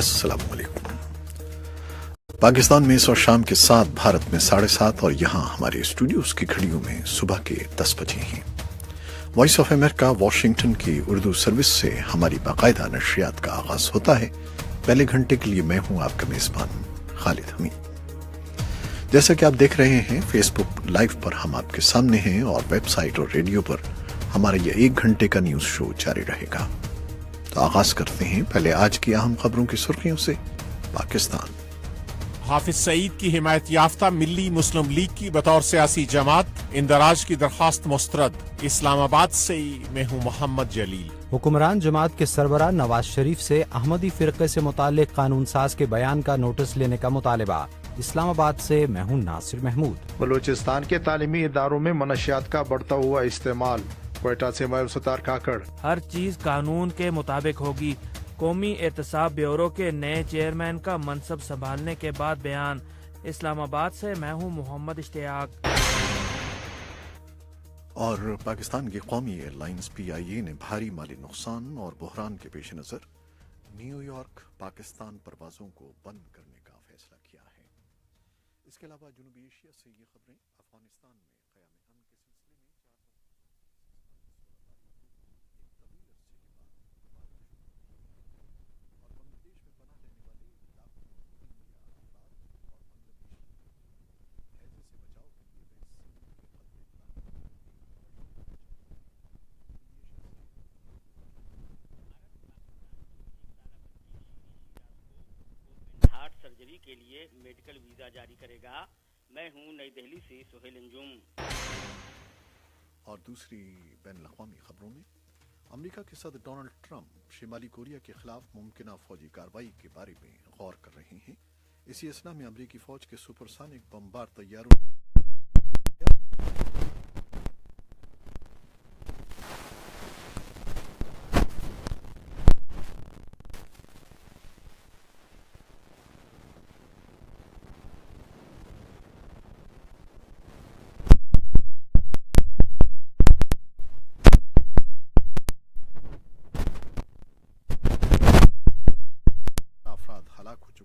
अस्सलाम वालेकुम। पाकिस्तान में इस वक्त शाम के 7, भारत में 7:30 और यहाँ हमारे स्टूडियोज की घड़ियों में सुबह के 10 बजे हैं। वॉइस ऑफ अमेरिका वाशिंगटन की उर्दू सर्विस से हमारी बाकायदा नशरियात का आगाज होता है। पहले घंटे के लिए मैं हूँ आपका मेजबान खालिद हमीद। जैसा कि आप देख रहे हैं, फेसबुक लाइव पर हम आपके सामने हैं और वेबसाइट और रेडियो पर हमारा यह 1 घंटे का न्यूज शो जारी रहेगा। तो आगाज करते हैं पहले आज की अहम खबरों की सुर्खियों से। पाकिस्तान। हाफिज सईद की हिमायत याफ्ता मिल्ली मुस्लिम लीग की बतौर सियासी जमात, इंदराज की दरखास्त मुस्तरद। इस्लामाबाद से मैं हूँ मोहम्मद जलील। हुक्मरान जमात के सरबराह नवाज शरीफ से अहमदी फिरके से मुताल्लिक कानून साज के बयान का नोटिस लेने का मुतालबा। इस्लामाबाद से मैं हूँ नासिर महमूद। बलूचिस्तान के तालीमी इदारों में मनशियात का बढ़ता हुआ इस्तेमाल। क्वेटा से मयूसतार काकड़। हर चीज कानून के मुताबिक होगी। कौमी एहतसाब ब्यूरो के नए चेयरमैन का मनसब संभालने के बाद बयान। इस्लामाबाद से मैं हूँ मोहम्मद इश्तियाक। और पाकिस्तान की कौमी एयरलाइंस PIA ने भारी माली नुकसान और बहरान के पेश नज़र न्यूयॉर्क पाकिस्तान परवाज़ों को बंद करने का फैसला किया है। इसके अलावा जनूबी एशिया से ये खबरें। अफगानिस्तान में क़याम अमन के सिलसिले में और बांग्लादेश में पनाह लेने वाले लाखों रोहिंग्या अफराद और बांग्लादेशी हैजे से बचाव के लिए वैक्सीन के खतरे हार्ट सर्जरी के लिए मेडिकल वीजा जारी करेगा। मैं हूं नई दिल्ली से सुहेल अंजुम। और दूसरी बैनुल-अक़वामी खबरों में अमेरिका के सदर डोनाल्ड ट्रंप शिमाली कोरिया के खिलाफ मुमकिना फौजी कार्रवाई के बारे में गौर कर रहे हैं। इसी असना में अमेरिकी फौज के सुपरसोनिक बमबार तैयारों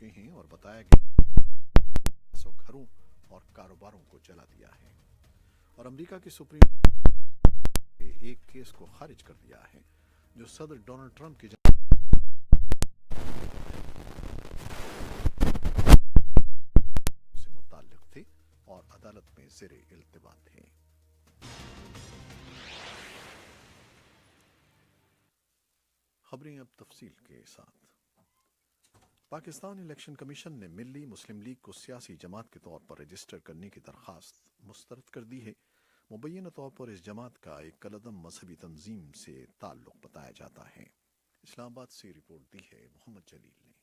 हैं और बताया गया 100 घरों और कारोबारों को जला दिया है। और अमेरिका की सुप्रीम कोर्ट ने एक केस को खारिज कर दिया है जो सदर डोनाल्ड ट्रंप के से मुताल्लिक थे और अदालत में ज़ेरे इल्तिवा थे। खबरें अब तफसील के साथ। पाकिस्तान इलेक्शन कमीशन ने मिल्ली मुस्लिम लीग को सियासी जमात के तौर पर रजिस्टर करने की दरखास्त मुस्तरद कर दी है। मुबैना तौर पर इस जमात का एक कलदम मजहबी तंजीम से ताल्लुक बताया जाता है। इस्लामाबाद से रिपोर्ट दी है मोहम्मद जलील ने।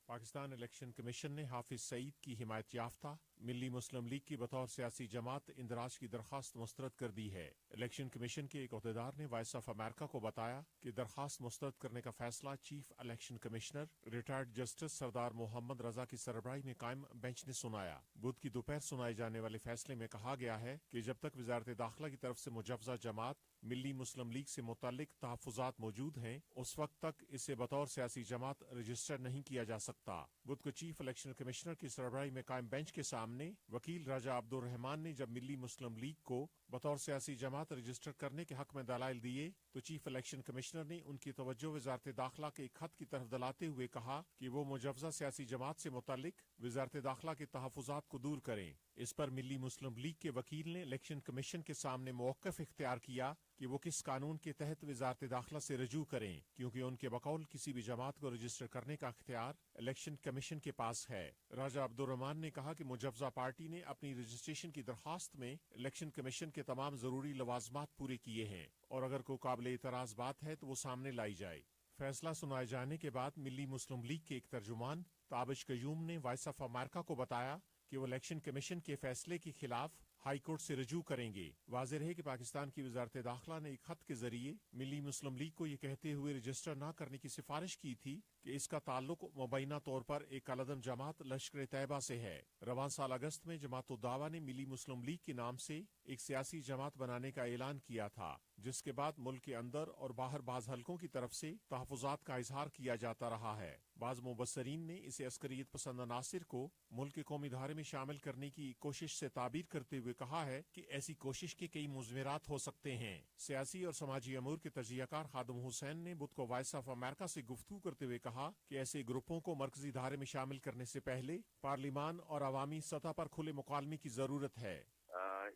पाकिस्तान इलेक्शन कमीशन ने हाफिज सईद की हिमायत याफ्ता मिल्ली मुस्लिम लीग की बतौर सियासी जमात इंदराज की दरखास्त मुस्तरद कर दी है। इलेक्शन कमीशन के एक अहदेदार ने वॉइस ऑफ अमेरिका को बताया कि दरखास्त मुस्तरद करने का फैसला chief election commissioner retired justice Sardar Mohammad Raza की सरबराही में कायम बेंच ने सुनाया। बुध की दोपहर सुनाए जाने वाले फैसले में कहा गया है कि जब तक वजारत दाखिला की तरफ से मुजव्वजा जमात मिल्ली मुस्लिम लीग से मुताल्लिक तहफ़्फ़ुज़ात मौजूद हैं, उस वक्त तक इसे बतौर सियासी जमात रजिस्टर नहीं किया जा सकता। बुध को चीफ इलेक्शन कमिश्नर की सरबराही में कायम बेंच के सामने वकील राजा अब्दुर रहमान ने जब मिल्ली मुस्लिम लीग को बतौर सियासी जमात रजिस्टर करने के हक में दलाइल दिए तो चीफ इलेक्शन कमिश्नर ने उनकी तवज्जो वजारत दाखिला के एक खत की तरफ दिलाते हुए कहा कि वो मुजव्वजा सियासी जमात से मुताल्लिक वजारत दाखिला के तहफ़्फ़ुज़ात को दूर करें। इस पर मिल्ली मुस्लिम लीग के वकील ने इलेक्शन कमीशन के सामने मौक़िफ़ इख्तियार किया कि वो किस कानून के तहत वजारत दाखिला से रजू करें, क्योंकि उनके बकौल किसी भी जमात को रजिस्टर करने का इख्तियार इलेक्शन कमीशन के पास है। राजा अब्दुर रहमान ने कहा कि मुजव्वजा पार्टी ने अपनी रजिस्ट्रेशन की दरखास्त में इलेक्शन कमीशन के तमाम जरूरी लवाजमात पूरे किए हैं और अगर कोई काबिल इतराज बात है तो वो सामने लाई जाए। फैसला सुनाए जाने के बाद मिल्ली मुस्लिम लीग के एक तर्जुमान ताबिश कयूम ने वॉइस ऑफ अमेरिका को बताया कि वो इलेक्शन कमीशन के फैसले के खिलाफ हाई कोर्ट से रजू करेंगे। वाज़ेह है कि पाकिस्तान की वजारत दाखिला ने एक खत के जरिए मिल्ली मुस्लिम लीग को ये कहते हुए रजिस्टर न करने की सिफारिश की थी कि इसका ताल्लुक मुबैना तौर पर एक कलदम जमात लश्कर तैयबा से है। रवां साल अगस्त में जमात उद-दावा ने मिल्ली मुस्लिम लीग के नाम से एक सियासी जमात बनाने का ऐलान किया था, जिसके बाद मुल्क के अंदर और बाहर बाज हलकों की तरफ से तहफ़्फ़ुज़ात का इजहार किया जाता रहा है। बाज़ मुबस्सरीन ने इसे अस्करियत पसंद अनासिर को मुल्क के कौमी धारे में शामिल करने की कोशिश से ताबीर करते हुए कहा है कि ऐसी कोशिश के कई मुज़मिरात हो सकते हैं। सियासी और समाजी अमूर के तजियाकार खादम हुसैन ने बुध को वॉइस ऑफ अमेरिका से गुफ्तगू करते हुए कहा कि ऐसे ग्रुपों को मरकजी धारे में शामिल करने से पहले पार्लिमान और अवामी सतह पर खुले मुकालमे की ज़रूरत है।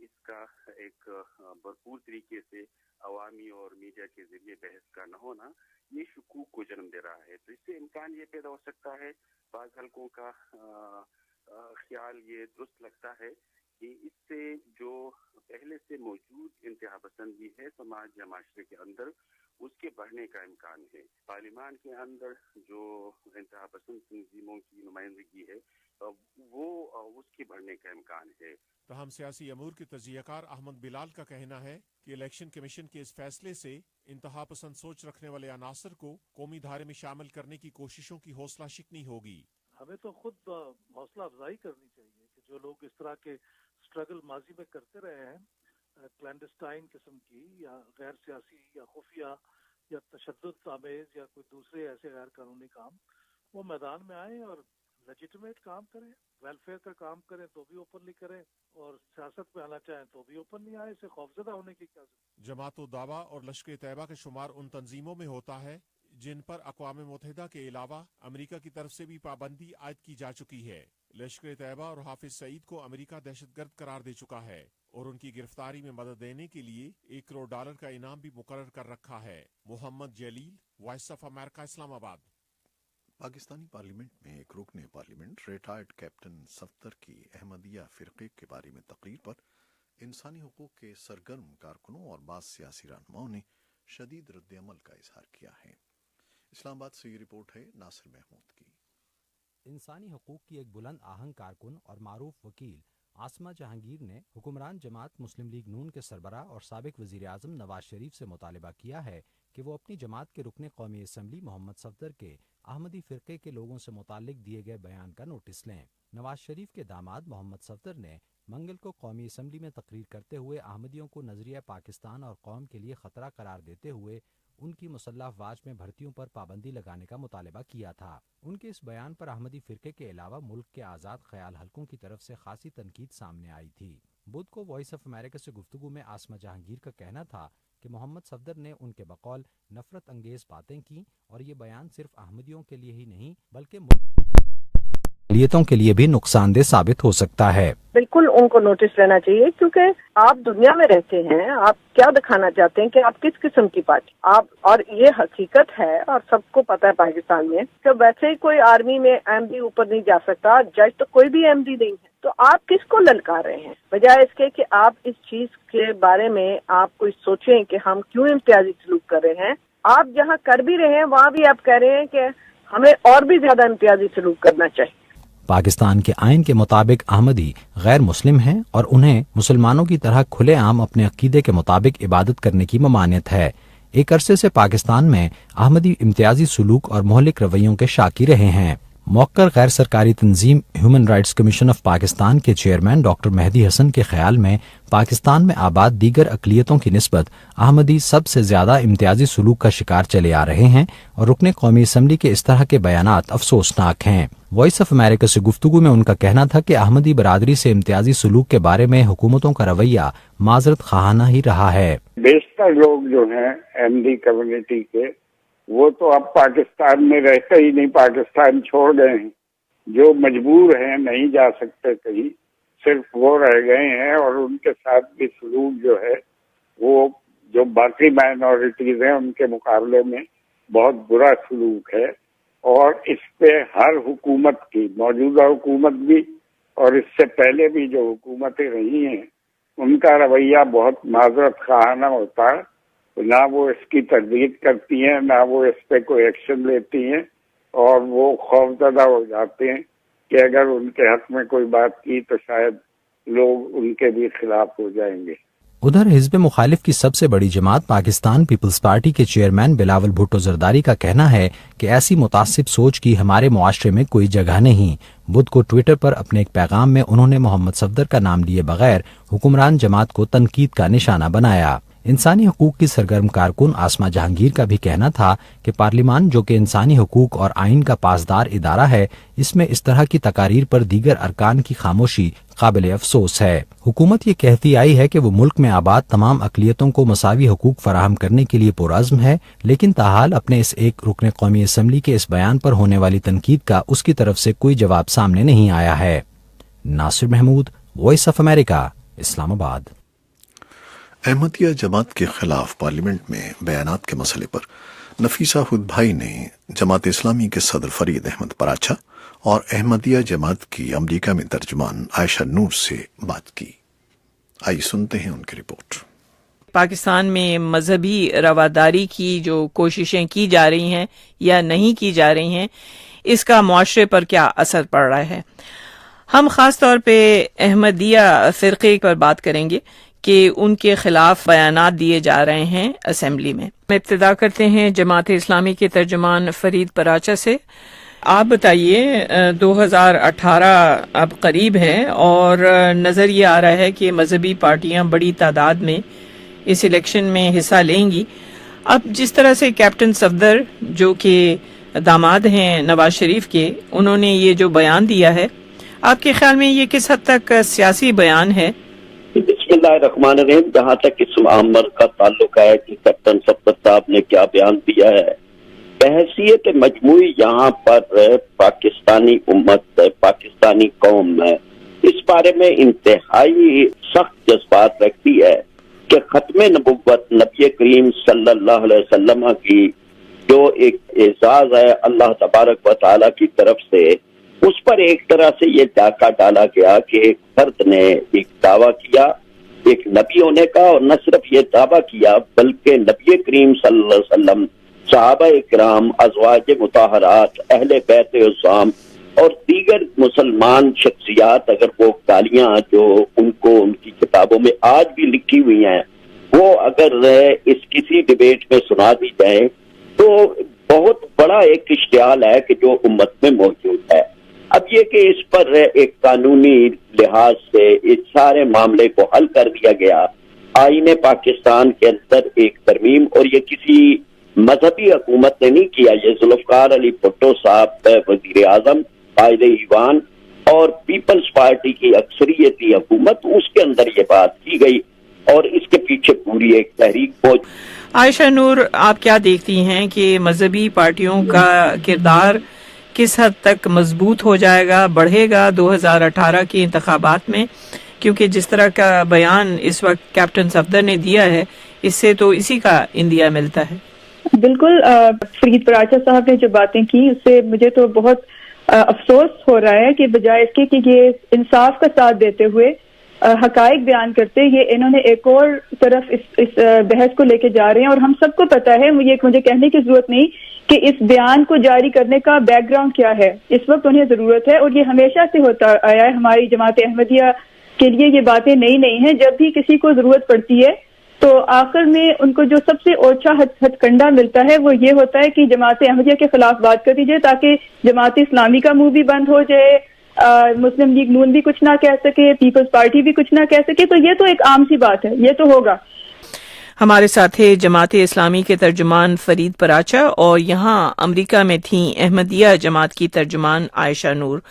इसका एक भरपूर तरीके से अवामी और मीडिया के जरिए बहस का न होना ये शुकूक को जन्म दे रहा है। तो इससे इम्कान ये पैदा हो सकता है, बाज़ हल्कों का ख्याल ये दुरुस्त लगता है कि इससे जो पहले से मौजूद इंतहा पसंदी है समाज या माशरे के अंदर, उसके बढ़ने का इम्कान है। पार्लियामान के अंदर जो इंतहा पसंद तंजीमों की नुमाइंदगी है वो उसके बढ़ने का इम्कान है। तहम सियासी अमूर के तजियाकार अहमद बिलाल का कहना है कि इलेक्शन कमीशन के इस फैसले से इंतहा पसंद सोच रखने वाले अनासर को कौमी धारे में शामिल करने की कोशिशों की हौसला शिकनी होगी। हमें तो खुद हौसला अफजाई करनी चाहिए कि जो लोग इस तरह के स्ट्रगल माजी में करते रहे हैं, क्लैंडस्टाइन किस्म की या गैर सियासी या खुफिया या तशद्दुद आमेज या कोई दूसरे ऐसे गैर कानूनी काम, वो मैदान में आए और लेजिटिमेट काम करें, वेलफेयर का काम करें तो भी ओपनली करें, और सियासत में आना चाहें तो भी ओपनली आए। इसे खौफजदा होने की क्या जरूरत। जमात-उद-दावा और लश्कर तैयबा का शुमार उन तंजीमों में होता है जिन पर अक़वाम मुत्तहिदा के अलावा अमेरिका की तरफ से भी पाबंदी आयद की जा चुकी है। लश्कर तैयबा और हाफिज सईद को अमेरिका दहशतगर्द करार दे चुका है और उनकी गिरफ्तारी में मदद देने के लिए $1 करोड़ का इनाम भी मुकर्रर कर रखा है। Mohammad Jalil, voice of America, Islamabad. पाकिस्तानी पार्लियामेंट में एक रुकने पार्लियामेंट रिटायर्ड कैप्टन सफ्दर की अहमदिया फिरके के बारे में तकरीर पर इंसानी हुकूक के सरगर्म कारकुनों और बाज़ सियासी रहनुमाओं ने शदीद रद्द-ए-अमल का इजहार किया है। इस्लामाबाद से ये रिपोर्ट है नासिर महमूद की। इंसानी हुकूक की एक बुलंद आहंग कारकुन और मारूफ वकील आसमा जहांगीर ने हुक्मरान जमात मुस्लिम लीग नून के सरबराह और साबिक वज़ीर आज़म नवाज शरीफ से मुतालबा किया है कि वो अपनी जमात के रुकने कौमी असम्बली मोहम्मद सफदर के अहमदी फ़िरक़े के लोगों से मुतालिक दिए गए बयान का नोटिस लें। नवाज शरीफ के दामाद मोहम्मद सफदर ने मंगल को कौमी असम्बली में तकरीर करते हुए अहमदियों को नजरिया पाकिस्तान और कौम के लिए खतरा करार देते हुए उनकी मुसल्लह अफवाज में भर्तियों पर पाबंदी लगाने का मुतालबा किया था। उनके इस बयान पर अहमदी फ़िरक़े के अलावा मुल्क के आज़ाद ख्याल हलकों की तरफ से खासी तनकीद सामने आई थी। बुध को वॉइस ऑफ अमेरिका से गुफ्तगू में आसमा जहांगीर का कहना था कि मोहम्मद सफदर ने उनके बकौल नफरत अंगेज बातें की और ये बयान सिर्फ अहमदियों के लिए ही नहीं बल्कि अक़लियतों के लिए भी नुकसानदेह साबित हो सकता है। बिल्कुल उनको नोटिस लेना चाहिए, क्योंकि आप दुनिया में रहते हैं, आप क्या दिखाना चाहते हैं कि आप किस किस्म की पार्टी आप, और ये हकीकत है और सबको पता है पाकिस्तान में कि वैसे ही कोई आर्मी में एमडी ऊपर नहीं जा सकता, जज तो कोई भी एमडी नहीं है, तो आप किसको ललकार रहे हैं बजाय इसके कि आप इस चीज के बारे में आप कुछ सोचें कि हम क्यों इम्तियाजी सलूक कर रहे हैं। आप जहाँ कर भी रहे हैं वहाँ भी आप कह रहे हैं कि हमें और भी ज्यादा इम्तियाजी सलूक करना चाहिए। पाकिस्तान के आइन के मुताबिक अहमदी गैर मुस्लिम हैं और उन्हें मुसलमानों की तरह खुलेआम अपने अकीदे के मुताबिक इबादत करने की ममानियत है। एक अरसे से पाकिस्तान में अहमदी इम्तियाजी सलूक और मोहलिक रवैयों के शाकी रहे हैं। मौक्कर गैर सरकारी तंजीम human rights commission of Pakistan के चेयरमैन डॉक्टर मेहदी हसन के ख्याल में पाकिस्तान में आबाद दीगर अक़लियतों की निस्बत अहमदी सबसे ज्यादा इम्तियाजी सलूक का शिकार चले आ रहे हैं और रुकने कौमी असम्बली के इस तरह के बयानात अफसोसनाक हैं। वॉइस ऑफ अमेरिका से गुफ्तगू में उनका कहना था कि अहमदी बरादरी से इम्तियाजी सलूक के बारे में हुकूमतों का रवैया माजरत खाना ही रहा है। बेशतर लोग जो हैं अहमदी कम्युनिटी के, वो तो अब पाकिस्तान में रहते ही नहीं, पाकिस्तान छोड़ गए हैं। जो मजबूर हैं, नहीं जा सकते कहीं, सिर्फ वो रह गए हैं और उनके साथ भी सलूक जो है वो जो बाकी माइनॉरिटीज हैं उनके मुकाबले में बहुत बुरा सलूक है। और इस पे हर हुकूमत की, मौजूदा हुकूमत भी और इससे पहले भी जो हुकूमतें रही हैं, उनका रवैया बहुत माजरत खाना होता है। ना वो इसकी तरदीद करती हैं, ना वो इस पे कोई एक्शन लेती हैं, और वो खौफजदा हो जाते हैं कि अगर उनके हक में कोई बात की तो शायद लोग उनके भी खिलाफ हो जाएंगे। उधर हिज़्ब मुखालिफ की सबसे बड़ी जमात पाकिस्तान पीपल्स पार्टी के चेयरमैन बिलावल भुट्टो जरदारी का कहना है कि ऐसी मुतासिब सोच की हमारे मुआशरे में कोई जगह नहीं। बुध को ट्विटर पर अपने एक पैगाम में उन्होंने मोहम्मद सफदर का नाम लिए बगैर हुक्मरान जमात को तनकीद का निशाना बनाया। इंसानी हकूक की सरगर्म कारकुन आसमा जहांगीर का भी कहना था कि पार्लियामान जो कि इंसानी हकूक और आइन का पासदार इदारा है, इसमें इस तरह की तकारीर पर दीगर अरकान की खामोशी काबिल अफसोस है। हुकूमत ये कहती आई है कि वो मुल्क में आबाद तमाम अकलियतों को मसावी हकूक फराहम करने के लिए पुरअज़्म है, लेकिन ताहाल अपने इस एक रुकन कौमी असम्बली के इस बयान पर होने वाली तनकीद का उसकी तरफ से कोई जवाब सामने नहीं आया है। Nasir Mahmood, voice of America, Islamabad. Ahmadiyya Jamaat के खिलाफ पार्लियामेंट में बयानात के मसले पर नफीसा हुदभाई ने जमात इस्लामी के सदर फरीद अहमद पराचा और अहमदिया जमात की अमरीका में तर्जुमान आयशा नूर से बात की। आइए सुनते हैं उनकी रिपोर्ट। पाकिस्तान में मजहबी रवादारी की जो कोशिशें की जा रही हैं या नहीं की जा रही हैं, इसका मुआशरे पर क्या असर पड़ रहा है। हम खास तौर पे अहमदिया फिरके पर बात करेंगे कि उनके खिलाफ बयानात दिए जा रहे हैं असेंबली में। इब्तिदा करते हैं जमात इस्लामी के तर्जुमान फरीद पराचा से। आप बताइए, 2018 अब करीब है और नज़र ये आ रहा है कि मजहबी पार्टियां बड़ी तादाद में इस इलेक्शन में हिस्सा लेंगी। अब जिस तरह से कैप्टन सफदर जो कि दामाद हैं नवाज शरीफ के, उन्होंने ये जो बयान दिया है, आपके ख्याल में ये किस हद तक सियासी बयान है? बिस्मिल्लाहिर्रहमानिर्रहीम। जहाँ तक इस मामले का ताल्लुक है कि कैप्टन सफदर साहब ने क्या बयान दिया है, बहैसियत मजमूई यहाँ पर पाकिस्तानी उम्मत, पाकिस्तानी कौम में इस बारे में इंतहाई सख्त जज्बात रखती है कि खत्म नबुव्वत नबी करीम सल्लल्लाहु अलैहि वसल्लम की जो एक एजाज है अल्लाह तबारक व तआला की तरफ से, उस पर एक तरह से ये डाका डाला गया कि एक फर्द ने एक दावा किया एक नबी होने का, और न सिर्फ ये दावा किया बल्कि नबी करीम सल्लल्लाहु अलैहि वसल्लम, सहाबा इकराम, अज़वाज मुताहरात, अहले बैत उज़्ज़ाम और दीगर मुसलमान शख्सियात, अगर वो गालियां जो उनको उनकी किताबों में आज भी लिखी हुई हैं, वो अगर इस किसी डिबेट में सुना दी जाए तो बहुत बड़ा एक इश्तिहाल है कि जो उम्मत में मौजूद है। अब ये कि इस पर एक कानूनी लिहाज से इस सारे मामले को हल कर दिया गया। आईने पाकिस्तान के अंदर एक तरमीम, और ये किसी मजहबी हुकूमत ने नहीं किया, ये जुल्फ़िकार अली भुट्टो साहब वज़ीर आज़म, कायदे ईवान और पीपल्स पार्टी की अक्सरियती हुकूमत, उसके अंदर ये बात की गई और इसके पीछे पूरी एक तहरीक मौजूद। आयशा नूर, आप क्या देखती हैं कि मजहबी पार्टियों का किरदार किस हद तक मजबूत हो जाएगा, बढ़ेगा 2018 के इंतखाबात में? क्योंकि जिस तरह का बयान इस वक्त कैप्टन सफदर ने दिया है, इससे तो इसी का इंदिया मिलता है। बिल्कुल, फरीद पराचा साहब ने जो बातें की उससे मुझे तो बहुत अफसोस हो रहा है कि बजाय इसके कि ये इंसाफ का साथ देते हुए हकाइक बयान करते, ये इन्होंने एक और तरफ इस बहस को लेके जा रहे हैं। और हम सबको पता है, मुझे कहने की जरूरत नहीं कि इस बयान को जारी करने का बैकग्राउंड क्या है। इस वक्त उन्हें जरूरत है, और ये हमेशा से होता आया है। हमारी जमात अहमदिया के लिए ये बातें नई नहीं हैं। जब भी किसी को जरूरत पड़ती है तो आखिर में उनको जो सबसे ओछा हथकंडा मिलता है वो ये होता है कि जमात अहमदिया के खिलाफ बात कर दीजिए, ताकि जमात इस्लामी का मुंह भी बंद हो जाए, मुस्लिम लीग नून भी कुछ ना कह सके, पीपल्स पार्टी भी कुछ ना कह सके। तो ये तो एक आम सी बात है, ये तो होगा। हमारे साथ है जमात इस्लामी के तर्जुमान फरीद पराचा, और यहाँ अमेरिका में थी अहमदिया जमात की तर्जुमान आयशा नूर।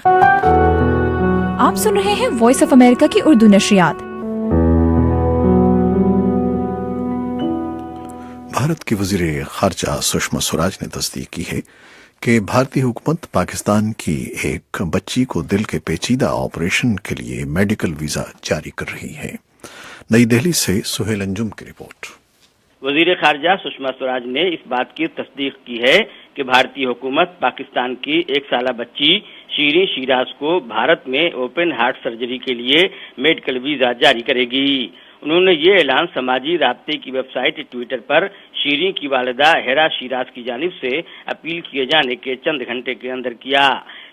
आप सुन रहे हैं वॉइस ऑफ अमेरिका की उर्दू नशरियात। भारत की वज़ीर ख़ारजा सुषमा स्वराज ने तस्दीक की है कि भारतीय हुकूमत पाकिस्तान की एक बच्ची को दिल के पेचीदा ऑपरेशन के लिए मेडिकल वीजा जारी कर रही है। नई दिल्ली से सुहेल अंजुम की रिपोर्ट। वज़ीर ख़ारजा सुषमा स्वराज ने इस बात की तस्दीक की है कि भारतीय हुकूमत पाकिस्तान की 1 साला बच्ची शीरीन शिराज को भारत में ओपन हार्ट सर्जरी के लिए मेडिकल वीजा जारी करेगी। उन्होंने ये ऐलान समाजी राब्ते की वेबसाइट ट्विटर पर शीरीन की वालिदा हेरा शिराज की जानिब से अपील किए जाने के चंद घंटे के अंदर किया।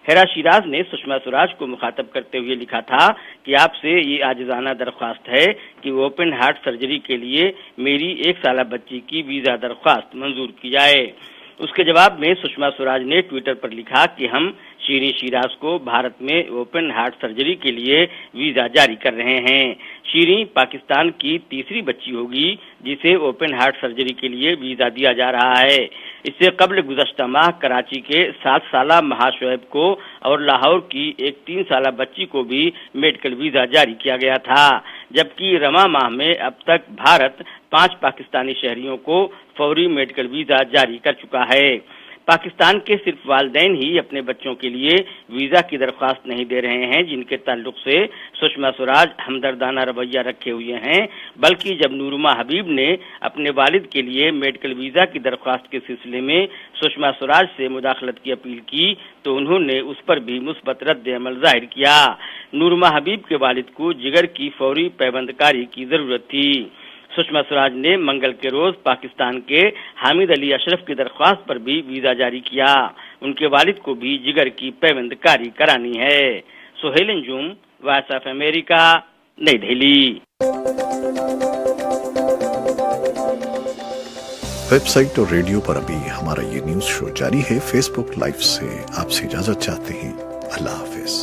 हेरा शिराज ने सुषमा स्वराज को मुखातब करते हुए लिखा था कि आपसे ये आजिज़ाना दरख्वास्त है कि ओपन हार्ट सर्जरी के लिए मेरी 1 साला बच्ची की वीजा दरख्वास्त मंजूर की जाए। उसके जवाब में सुषमा स्वराज ने ट्विटर पर लिखा कि हम شیریں شیراز کو بھارت میں اوپن ہارٹ سرجری کے لیے ویزا جاری کر رہے ہیں۔ شیریں پاکستان کی تیسری بچی ہوگی جسے اوپن ہارٹ سرجری کے لیے ویزا دیا جا رہا ہے۔ اس سے قبل گزشتہ ماہ کراچی کے 7 سالہ مہا شعیب کو اور لاہور کی ایک 3 سالہ بچی کو بھی میڈیکل ویزا جاری کیا گیا تھا، جبکہ رواں ماہ میں اب تک بھارت 5 پاکستانی شہریوں کو فوری میڈیکل ویزا جاری کر چکا ہے۔ پاکستان کے صرف والدین ہی اپنے بچوں کے لیے ویزا کی درخواست نہیں دے رہے ہیں، جن کے تعلق سے سشما سوراج ہمدردانہ رویہ رکھے ہوئے ہیں، بلکہ جب نورما حبیب نے اپنے والد کے لیے میڈیکل ویزا کی درخواست کے سلسلے میں سشما سوراج سے مداخلت کی اپیل کی تو انہوں نے اس پر بھی مثبت رد عمل ظاہر کیا۔ نورما حبیب کے والد کو جگر کی فوری پیوند کاری کی ضرورت تھی۔ سشما سوراج نے منگل کے روز پاکستان کے حامد علی اشرف کی درخواست پر بھی ویزا جاری کیا۔ ان کے والد کو بھی جگر کی پیوند کاری کرانی ہے۔ سہیل انجم، وائس آف امریکہ، نئی دہلی۔ ویب سائٹ اور ریڈیو پر ابھی ہمارا یہ نیوز شو جاری ہے۔ فیس بک لائیو سے آپ سے اجازت چاہتے ہیں۔ اللہ حافظ۔